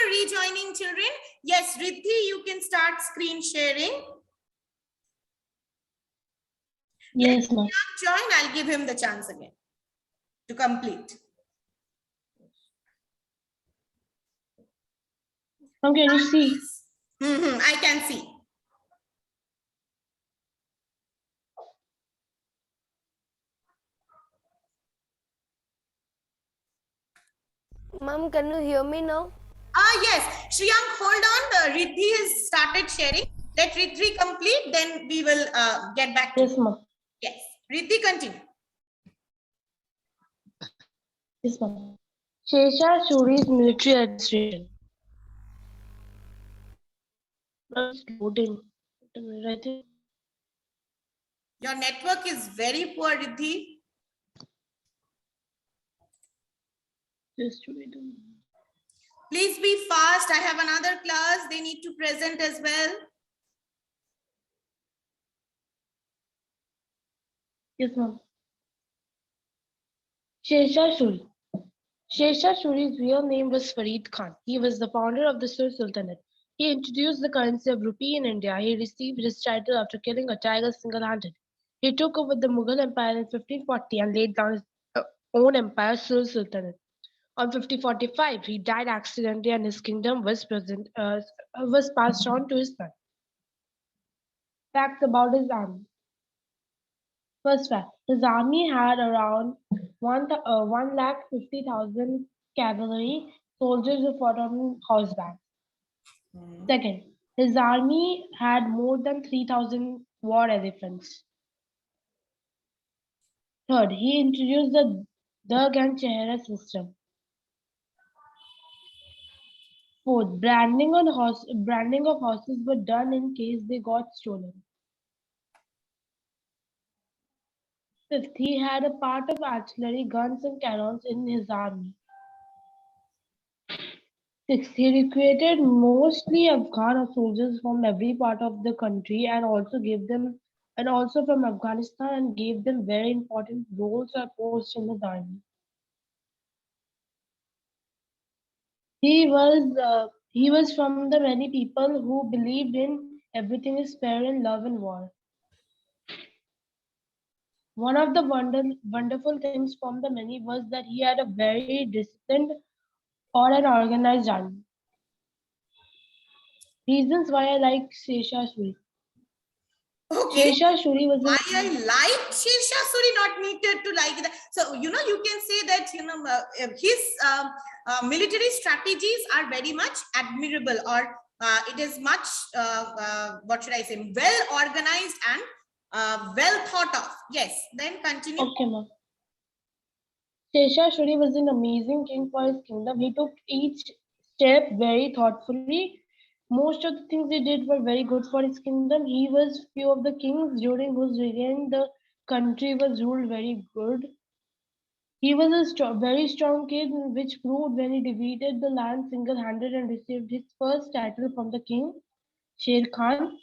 rejoining, children. Yes, Riddhi, you can start screen sharing. Yes, ma'am. Join, I'll give him the chance again to complete. Ma'am, can you see? I can see. Ma'am, can you hear me now? Yes, Shriyank, hold on. Riddhi has started sharing. Let Riddhi complete, then we will get back to Yes, ma'am. Yes, Riddhi, continue. Yes, ma'am. Shesha Suri's military administration. It's loading. I think. Your network is very poor, Riddhi. Just wait. Please be fast. I have another class. They need to present as well. Yes, ma'am. Shesha Suri. Shesha Suri's real name was Hist Cont. He was the founder of the Sur Sultanate. He introduced the currency of rupee in India. He received his title after killing a tiger single-handed. He took over the Mughal Empire in 1540 and laid down his own empire, Sur Sultanate. On 1545, he died accidentally and his kingdom was passed on to his son. Facts about his army. First fact, his army had around 1,50,000 cavalry soldiers who fought on horseback. Second, his army had more than 3,000 war elephants. Third, he introduced the Dag and Chehra system. Fourth, branding of horses were done in case they got stolen. Fifth, he had a part of artillery, guns and cannons in his army. Sixth, he recruited mostly Afghan soldiers from every part of the country and also from Afghanistan and gave them very important roles or posts in his army. He was from the many people who believed in everything is fair in love and war. One of the wonderful things from the many was that he had a very disciplined or an organized army. Reasons why I like Shesha Suri. Okay. Shesha Suri was Why I like Shesha Suri, not needed to like that. So, you can say that, his military strategies are very much admirable, or it is much, what should I say, well organized and well thought of. Yes, then continue. Okay, ma'am. Shesha Suri was an amazing king for his kingdom. He took each step very thoughtfully. Most of the things he did were very good for his kingdom. He was few of the kings during whose reign the country was ruled very good. He was a very strong king, which proved when he defeated the land single-handed and received his first title from the king, Sher Khan.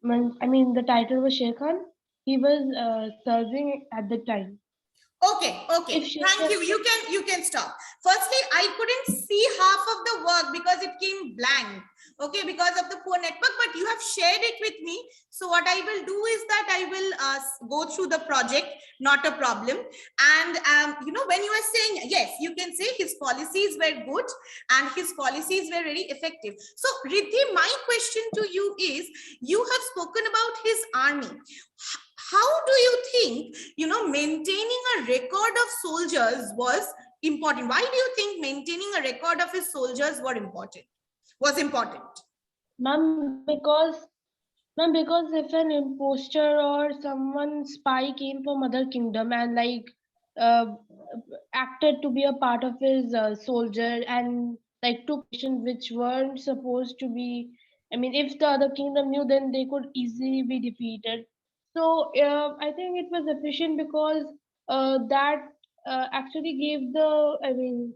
I mean, the title was Sher Khan. He was serving at the time. Okay. Thank you. You can stop. Firstly, I couldn't see half of the work because it came blank. Okay, because of the poor network, but you have shared it with me. So what I will do is that I will go through the project, not a problem. And when you are saying, yes, you can say his policies were good and his policies were very effective. So Riddhi, my question to you is, you have spoken about his army. How do you think, maintaining a record of soldiers was important? Why do you think maintaining a record of his soldiers was important? Ma'am, because if an imposter or someone spy came from other kingdom and uh, acted to be a part of his soldier and took actions which weren't supposed to be, I mean, if the other kingdom knew, then they could easily be defeated. So I think it was efficient because that actually gave I mean,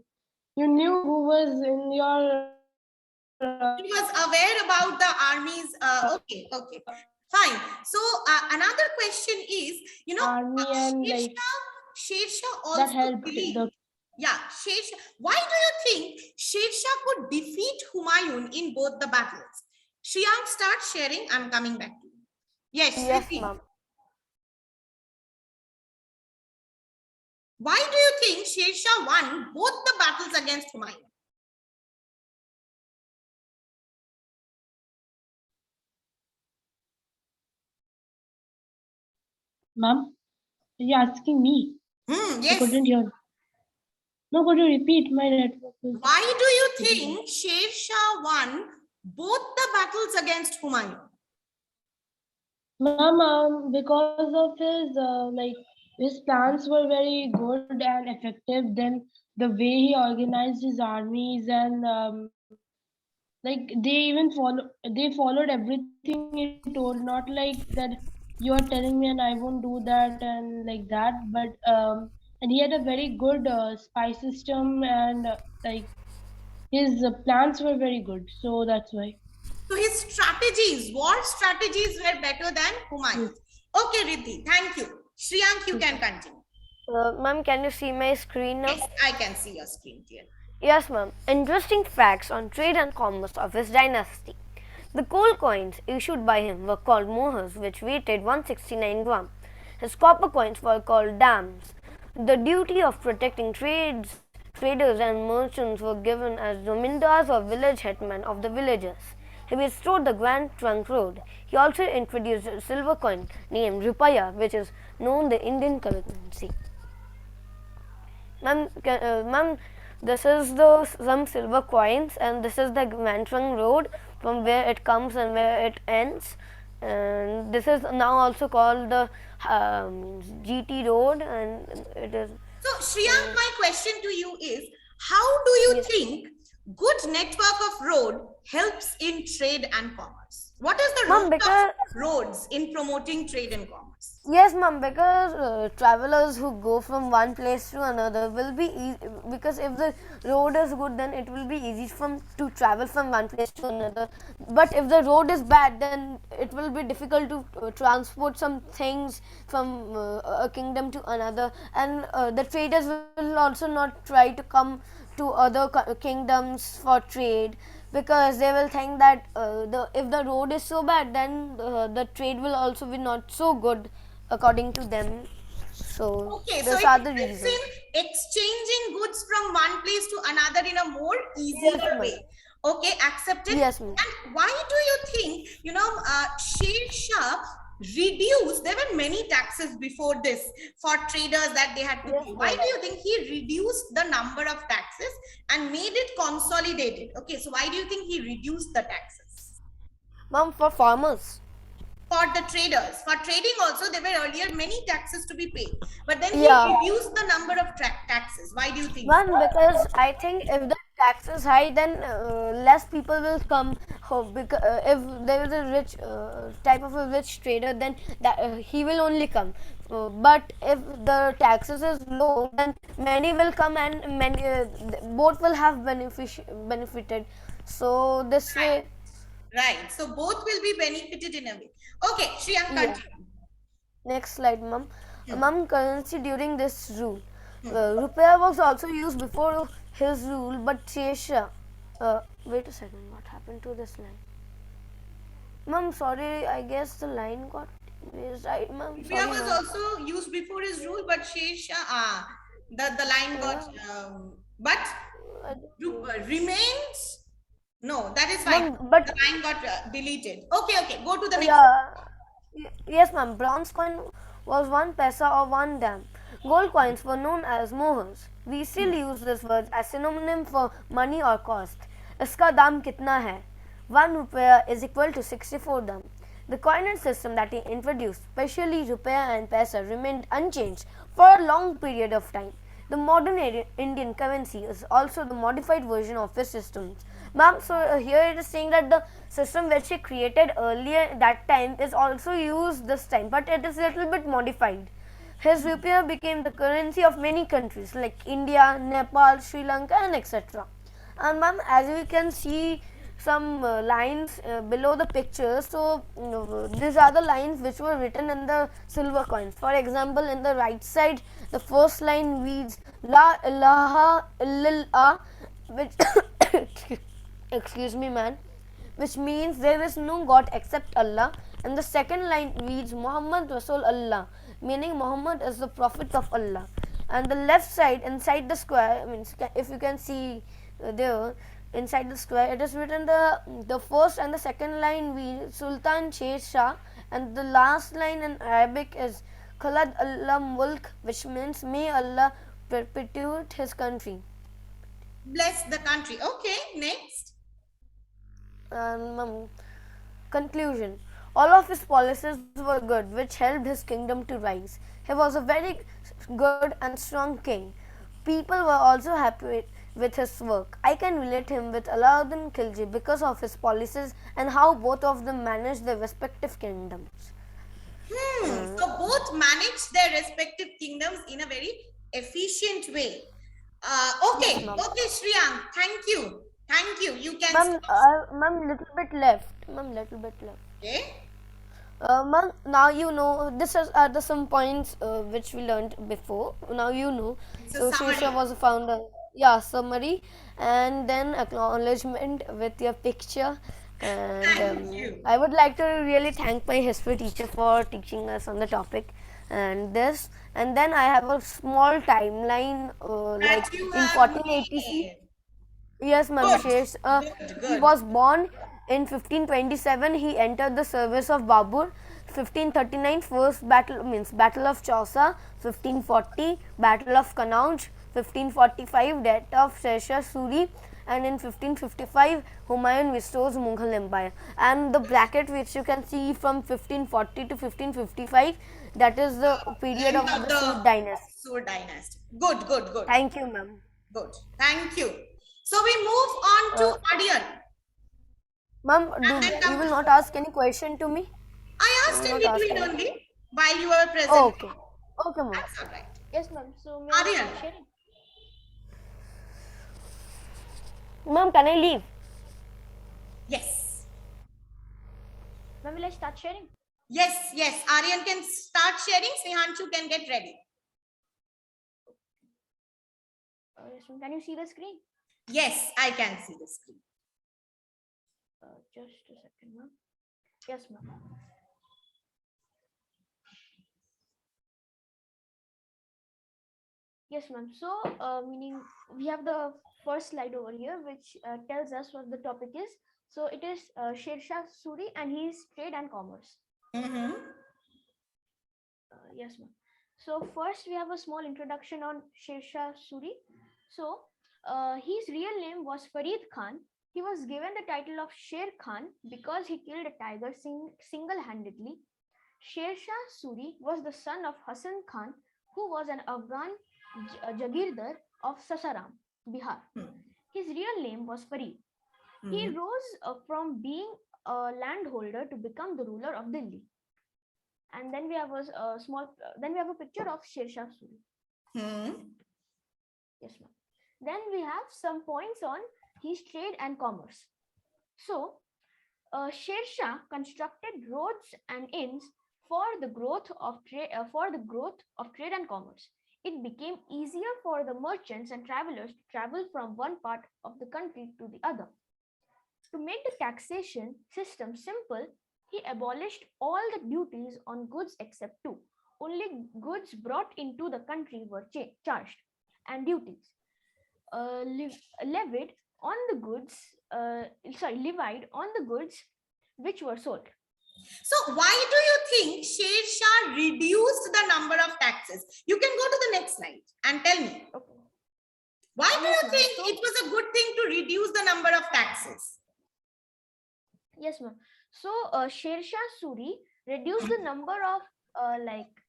you knew who was in your. He was aware about the army's. Okay. Fine. So another question is, Army and Shersha also that helped believed. the Yeah, Sher. Why do you think Sher Shah could defeat Humayun in both the battles? Shriyank, start sharing. I'm coming back to you. Yes, Yes, Riddhi. ma'am. Why do you think Sher Shah won both the battles against Humayun? Ma'am, are you asking me? I Yes. couldn't hear. No, could you repeat? My network was. Why do you think Sher Shah won both the battles against Humayun? Ma'am, because of his his plans were very good and effective. Then the way he organized his armies and like they followed everything he told. Not like that you are telling me and I won't do that and like that. But and he had a very good spy system and like his plans were very good. So that's why. So his strategies, war strategies were better than Yes. Humayun's. Okay, Riddhi, thank you. Shriyank, you can continue. Ma'am, can you see my screen now? Yes, I can see your screen clear. Yes, ma'am. Interesting facts on trade and commerce of his dynasty. The gold coins issued by him were called mohurs, which weighted 169 grams. His copper coins were called dams. The duty of protecting traders and merchants were given as zamindars or village headmen of the villages. He restored the Grand Trunk Road. He also introduced a silver coin named rupaya, which is known the Indian currency. Ma'am, this is the some silver coins, and this is the Mantrang Road from where it comes and where it ends. And this is now also called the GT Road, and it is. So, Shriyank, my question to you is, how do you think good network of road helps in trade and commerce? What is the role of roads in promoting trade and commerce? Yes, ma'am, because travelers who go from one place to another will be because if the road is good, then it will be easy to travel from one place to another. But if the road is bad, then it will be difficult to transport some things from a kingdom to another, and the traders will also not try to come to other kingdoms for trade, because they will think that if the road is so bad, then the trade will also be not so good according to them. So okay, those so are it the helps reasons. in exchanging goods from one place to another in a more easier way. Okay, accepted. Yes, ma'am. And why do you think, Sher Shah reduced, there were many taxes before this for traders that they had to pay. Why do you think he reduced the number of taxes and made it consolidated? Okay, so why do you think he reduced the taxes? Ma'am, for farmers. For the traders, for trading also, there were earlier many taxes to be paid, but then he reduced the number of taxes. Why do you think? One, because I think if the tax is high, then less people will come. Because if there is a rich type of a rich trader, then that he will only come. But if the taxes is low, then many will come, and many both will have benefited. So this way. Right. So both will be benefited in a way. Okay, Shriyank, continue. Next slide, ma'am. Ma'am, currency during this rule. Rupiah was also used before his rule, but Shesha. Wait a second, what happened to this line? Ma'am, sorry, I guess the line got erased. Right, ma'am. Rupiah was also used before his rule, but Sher Shah, the line got, but remains. No, that is fine. But the line got deleted. Okay, go to the next. Yes, ma'am. Bronze coin was 1 paisa or 1 dam. Gold coins were known as mohurs. We still use this word as synonym for money or cost. इसका दाम कितना है? 1 rupiah is equal to 64 dam. The coinage system that he introduced, especially rupiah and paisa, remained unchanged for a long period of time. The modern Indian currency is also the modified version of his systems. Ma'am, so here it is saying that the system which he created earlier that time is also used this time, but it is a little bit modified. His rupiah became the currency of many countries like India, Nepal, Sri Lanka, and etc. And ma'am, as we can see, some lines below the picture. So these are the lines which were written in the silver coins. For example, in the right side, the first line reads La ilaha illallah, which excuse me, man, which means there is no God except Allah. And the second line reads Muhammad Rasul Allah, meaning Muhammad is the Prophet of Allah. And the left side, inside the square, means if you can see there, inside the square, it is written the first and the second line reads Sultan Sher Shah, and the last line in Arabic is Khalad Allah Mulk, which means may Allah perpetuate his country. Bless the country. Okay, next. Conclusion. All of his policies were good, which helped his kingdom to rise. He was a very good and strong king. People were also happy with his work. I can relate him with Alauddin Khilji because of his policies and how both of them managed their respective kingdoms. So both managed their respective kingdoms in a very efficient way. Okay, Yes, okay, Shriyang, thank you. Thank you. You can Ma'am, little bit left. Ma'am, little bit left. Okay. Ma'am, now you know, this is are the some points which we learned before. Now you know. So Sher summary. was a founder. Yeah, summary, and then acknowledgement with your picture. And Thank you. I would like to really thank my history teacher for teaching us on the topic and this. And then I have a small timeline, like That you in have 1480. made. Yes, ma'am. Good. He Good. was born in 1527. He entered the service of Babur. 1539 first battle means Battle of Chausa. 1540 Battle of Kannauj. 1545 death of Sher Shah Suri. And in 1555 Humayun restores Mughal Empire. And the bracket which you can see from 1540 to 1555, that is the period of End the Sood dynasty. Sood dynasty. Good, good, good. Thank you, ma'am. Good. Thank you. So we move on to Aryan. Ma'am, you will not ask any question to me? I asked in between only while you were present. Oh, okay. Okay, ma'am. That's all right. Yes, ma'am. So, may Aryan. I start sharing? Ma'am, can I leave? Yes. Ma'am, will I start sharing? Yes, yes. Aryan can start sharing. Snehanshu can get ready. Yes, ma'am. Can you see the screen? Yes, I can see the screen. Just a second, ma'am. Yes, ma'am. Yes, ma'am. So, meaning we have the first slide over here, which tells us what the topic is. So, it is Sher Shah Suri and his trade and commerce. Yes, ma'am. So, first we have a small introduction on Sher Shah Suri. So, his real name was Farid Khan. He was given the title of Sher Khan because he killed a tiger single-handedly. Sher Shah Suri was the son of Hassan Khan, who was an Afghan Jagirdar of Sasaram, Bihar. His real name was Farid. He rose from being a landholder to become the ruler of Delhi. And then we have a a picture of Sher Shah Suri. Yes, ma'am. Then we have some points on his trade and commerce. So, Sher Shah constructed roads and inns for the growth of trade and commerce. It became easier for the merchants and travelers to travel from one part of the country to the other. To make the taxation system simple, he abolished all the duties on goods except two. Only goods brought into the country were charged, and duties levied on the goods. Levied on the goods which were sold. So why do you think Sher Shah reduced the number of taxes? You can go to the next slide and tell me. Okay. Why do you think it was a good thing to reduce the number of taxes? Yes, ma'am. So Sher Shah Suri reduced the number of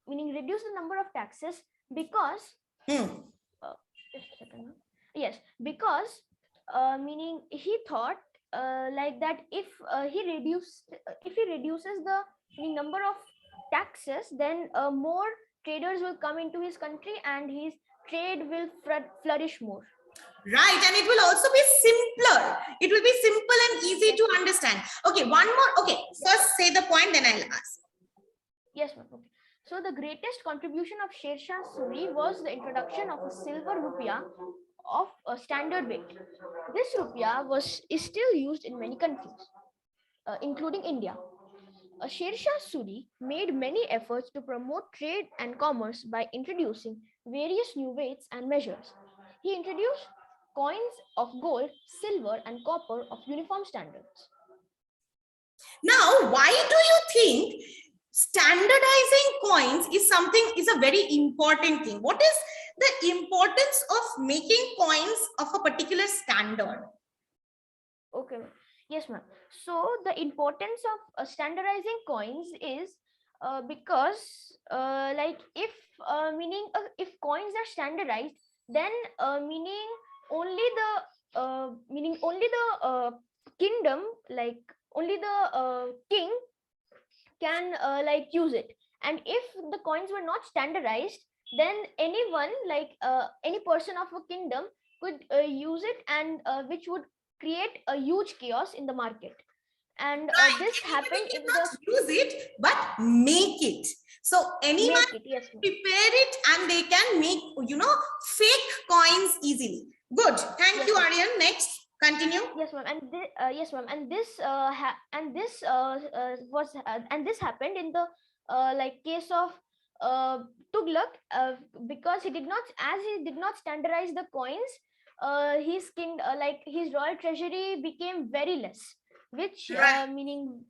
reduced the number of taxes because just a second, ma'am. Yes, because meaning he thought like that if he reduces the number of taxes, then more traders will come into his country and his trade will flourish more. Right, and it will also be simpler. It will be simple and easy to understand. Okay, one more. Okay, first say the point, then I'll ask. Yes, ma'am. Okay. So the greatest contribution of Sher Shah Suri was the introduction of a silver rupia of a standard weight. This rupia is still used in many countries, including India. Sher Shah Suri made many efforts to promote trade and commerce by introducing various new weights and measures. He introduced coins of gold, silver, and copper of uniform standards. Now, why do you think standardizing coins is a very important thing? What is the importance of making coins of a particular standard? Okay, ma'am. Yes, ma'am. So the importance of standardizing coins is because, like, if coins are standardized, then meaning only the kingdom, like only the king can like use it. And if the coins were not standardized, then anyone, like any person of a kingdom, could use it, and which would create a huge chaos in the market. And Right, this anybody happened in cannot the use it, but make it. So anyone make it. Yes, ma'am. prepare it and they can make, fake coins easily. Good. Thank Yes, you, ma'am. Aryan. Next, continue. Yes, ma'am. And yes, ma'am. And this happened in the like case of Tughlaq, because he did not standardize the coins. Like his royal treasury became very less, which Right. meaning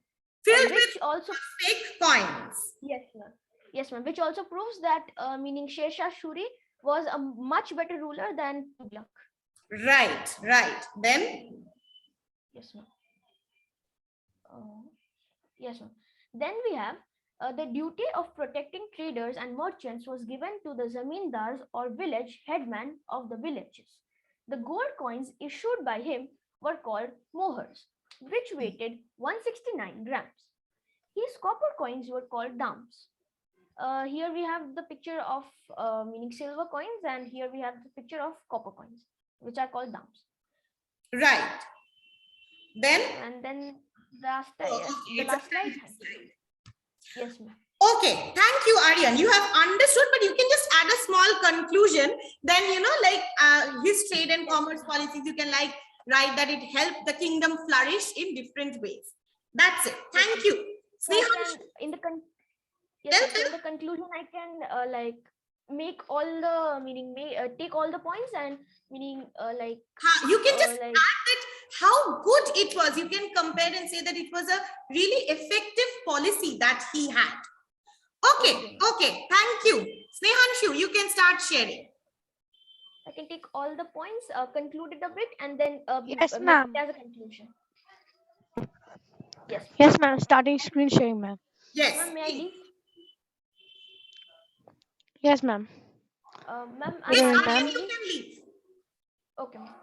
Filled with which also fake coins. yes, ma'am. Yes, ma'am. Which also proves that meaning Sher Shah Shuri was a much better ruler than Tughlaq. Right, right. Then, Yes, ma'am. Yes, ma'am. Then we have the duty of protecting traders and merchants was given to the zamindars or village headman of the villages. The gold coins issued by him were called mohars, which weighted 169 grams. His copper coins were called dams. Here we have the picture of meaning silver coins, and here we have the picture of copper coins, which are called dams. right. Then, And then last, oh, yes, okay, the it's a last slide. slide. Yes, ma'am. Okay, thank you, Aryan. You have understood, but you can just add a small conclusion. Then, like his trade and commerce policies, you can like write that it helped the kingdom flourish in different ways. That's it. Thank you. So I Sneha, can, in the tell yes, so in the conclusion, I can like make all the take all the points and you can just like add that how good it was. You can compare and say that it was a really effective policy that he had. Okay, okay. Thank you. Snehanshu, you can start sharing. I can take all the points, conclude it a bit, and then Yes, make ma'am. it as a conclusion. Yes. Yes, ma'am. Starting screen sharing, ma'am. Yes. Ma'am, may I leave? Yes, ma'am. Ma'am, Yes, Good evening, may Aryan, I ma'am. you leave? can leave. Okay, ma'am.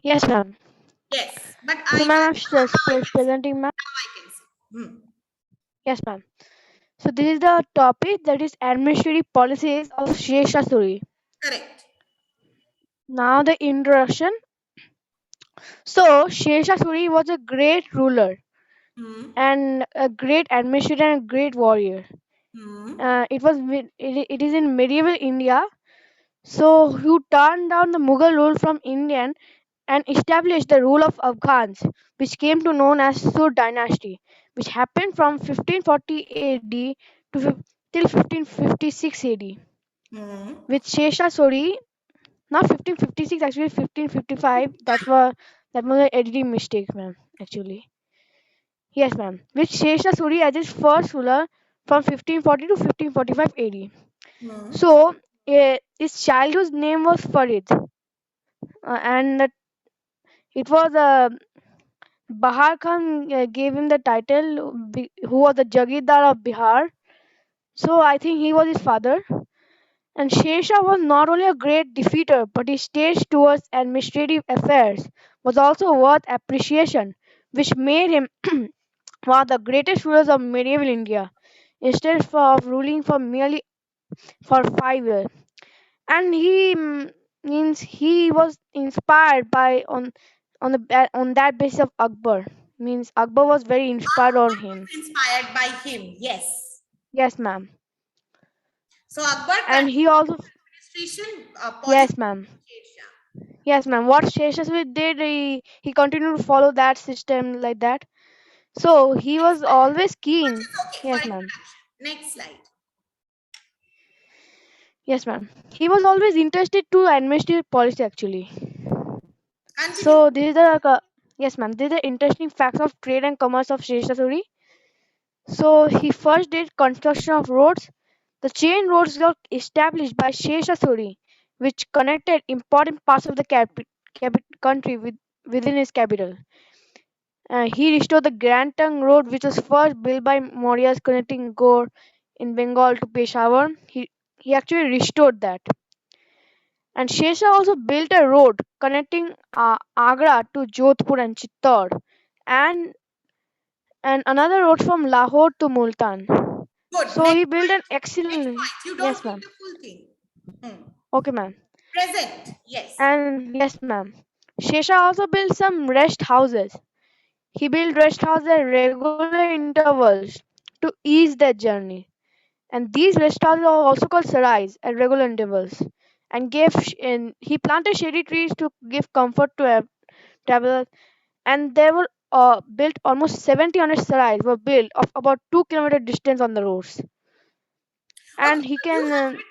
Yes, ma'am. Yes, but So, I ma'am, can, I'm presenting, ma'am. now I can see. Yes, ma'am. So, this is the topic that is administrative policies of Shesha Suri. Correct. Now, the introduction. So, Shesha Suri was a great ruler Hmm. and a great administrator and a great warrior. Hmm. It is in medieval India. So, who turned down the Mughal rule from Indian and established the rule of Afghans, which came to known as Sur dynasty, which happened from 1540 AD to till 1556 AD. Hmm. With Shesha Suri, not 1556, actually 1555. That was an editing mistake, ma'am. Actually, yes, ma'am. With Shesha Suri as his first ruler from 1540 to 1545 AD. Hmm. So, his childhood's name was Farid, and it was a Bahar Khan gave him the title, who was the Jagirdar of Bihar. So I think he was his father. And Shesha was not only a great defeater, but his taste towards administrative affairs was also worth appreciation, which made him one of the greatest rulers of medieval India, instead of ruling for merely for 5 years. And he means he was inspired by on that basis of Akbar. Means Akbar was very inspired on Akbar him. was inspired by him. Yes. Yes, ma'am. So Akbar And continued he also administration policy yes, ma'am. of Sher Shah. Yes, ma'am. What Sheshaswit did, he continued to follow that system like that. So he Next was slide. always Much keen. is okay for Yes, ma'am. introduction. Next slide. Yes, ma'am. He was always interested to administrative policy actually. Continue. So this is the yes, ma'am. These are the interesting facts of trade and commerce of Sheshasuri. So he first did construction of roads. The chain roads were established by Sheshasuri, which connected important parts of the country within his capital. He restored the Grand Trunk Road, which was first built by Mauryas connecting Gaur in Bengal to Peshawar. He actually restored that. And Shesha also built a road connecting Agra to Jodhpur and Chittor, and and another road from Lahore to Multan. Good. So Next he built an point. Next excellent. point. You don't Yes, read ma'am. the full thing. Hmm. Okay, ma'am. Present. Yes. And yes, ma'am. Shesha also built some rest houses. He built rest houses at regular intervals to ease their journey. And these rest houses are also called sarais at regular intervals. And he planted shady trees to give comfort to travelers. And there were built almost 700 sarais were built of about 2 kilometer distance on the roads. Okay. And he So you can have written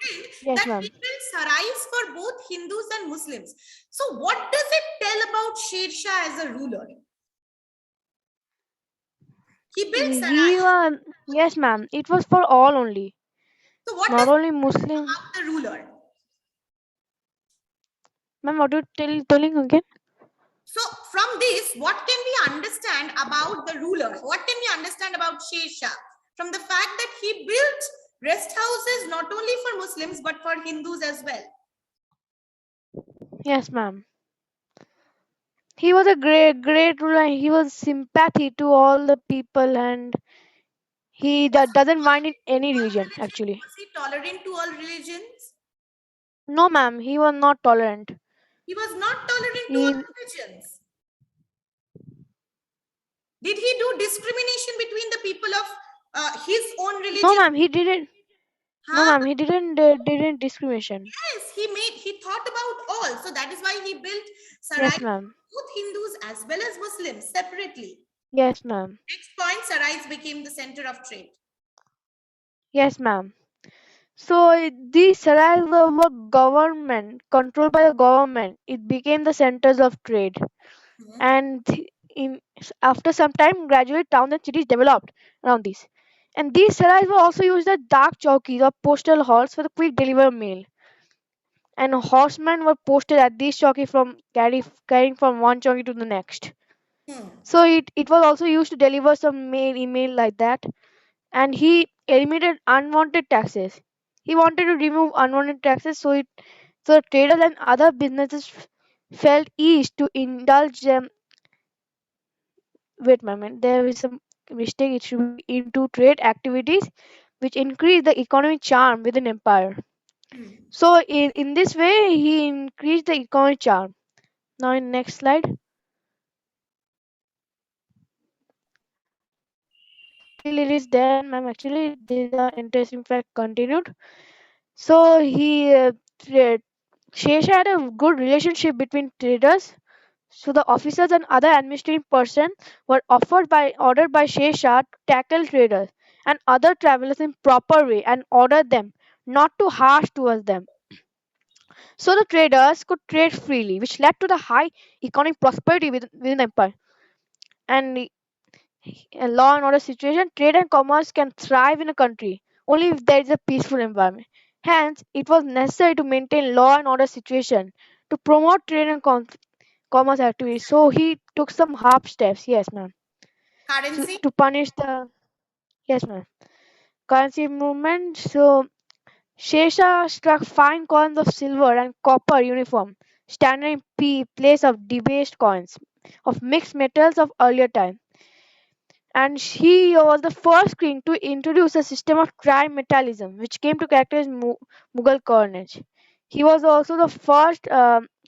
yes, that he ma'am. built sarais for both Hindus and Muslims. So what does it tell about Sher Shah as a ruler? He built He sarais. yes, ma'am. It was for all only, So what not does it only Muslim. about the ruler? Ma'am, what you telling again? So from this, what can we understand about the ruler? What can we understand about Sher Shah? From the fact that he built rest houses not only for Muslims but for Hindus as well. Yes, ma'am. He was a great ruler. He was sympathy to all the people, and he Was he doesn't mind in tolerant to any all religion religions? actually. Was he tolerant to all religions? No, ma'am. He was not tolerant. He was not tolerant to all He religions. Did he do discrimination between the people of his own no, religion? ma'am. He didn't. No, Huh? ma'am. He didn't discrimination. Yes, he thought about all. So that is why he built sarai Yes, ma'am. both Hindus as well as Muslims separately. Yes, ma'am. Next point, sarais became the center of trade. Yes, ma'am. So these sarais were government controlled by the government. It became the centers of trade, Mhm. and in after some time, gradually towns and cities developed around these. And these sarais were also used as dark chowkis or postal halls for the quick deliver mail. And horsemen were posted at these chowki from carrying from one chowki to the next. Hmm. So it was also used to deliver some mail, email like that. And he eliminated unwanted taxes. He wanted to remove unwanted taxes, so traders and other businesses felt eased to indulge them. Wait, ma'am, there is some mistake. It should be into trade activities, which increase the economic charm within empire. Hmm. So in this way, he increased the economic charm. Now, in next slide, still it is there, ma'am. Actually, this is the interesting fact continued. So Shesha had a good relationship between traders. So the officers and other administrative persons were ordered by Shesha to tackle traders and other travelers in proper way and order them not to harsh towards them. So the traders could trade freely, which led to the high economic prosperity within the empire. And a law and order situation, trade and commerce can thrive in a country only if there is a peaceful environment. Hence, it was necessary to maintain law and order situation to promote trade and commerce activities. So he took some hard steps. Yes, ma'am. So Currency. to punish the yes, ma'am. Currency movement. So Shesha struck fine coins of silver and copper uniform, standing in place of debased coins of mixed metals of earlier time. And he was the first king to introduce a system of trimetallism, which came to characterize Mughal coinage. He was also the first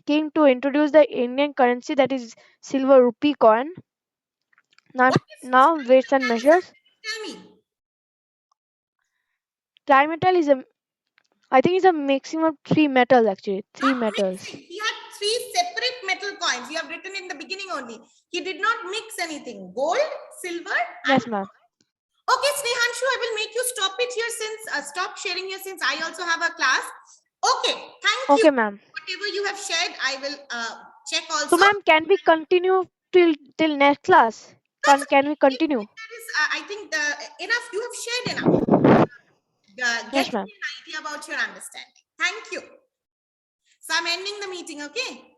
king to introduce the Indian currency, that is silver rupee coin. Now, What is now weights and measures. tell me? Trimetal is a, I think it's a maximum of three metals actually. Three Not metals. mixing. He had three separate metal coins. You have written in the beginning only. He did not mix anything. Gold, silver, and Yes, ma'am. okay, Snehanshu, I will make you stop it here since stop sharing here since I also have a class. Okay, thank you. Okay, ma'am. Whatever you have shared, I will check So, also. ma'am, can we continue till next class? That's Can we if continue? there is, I think enough. You have shared enough. Get Yes, me ma'am. an idea about your understanding. Thank you. So I'm ending the meeting. Okay.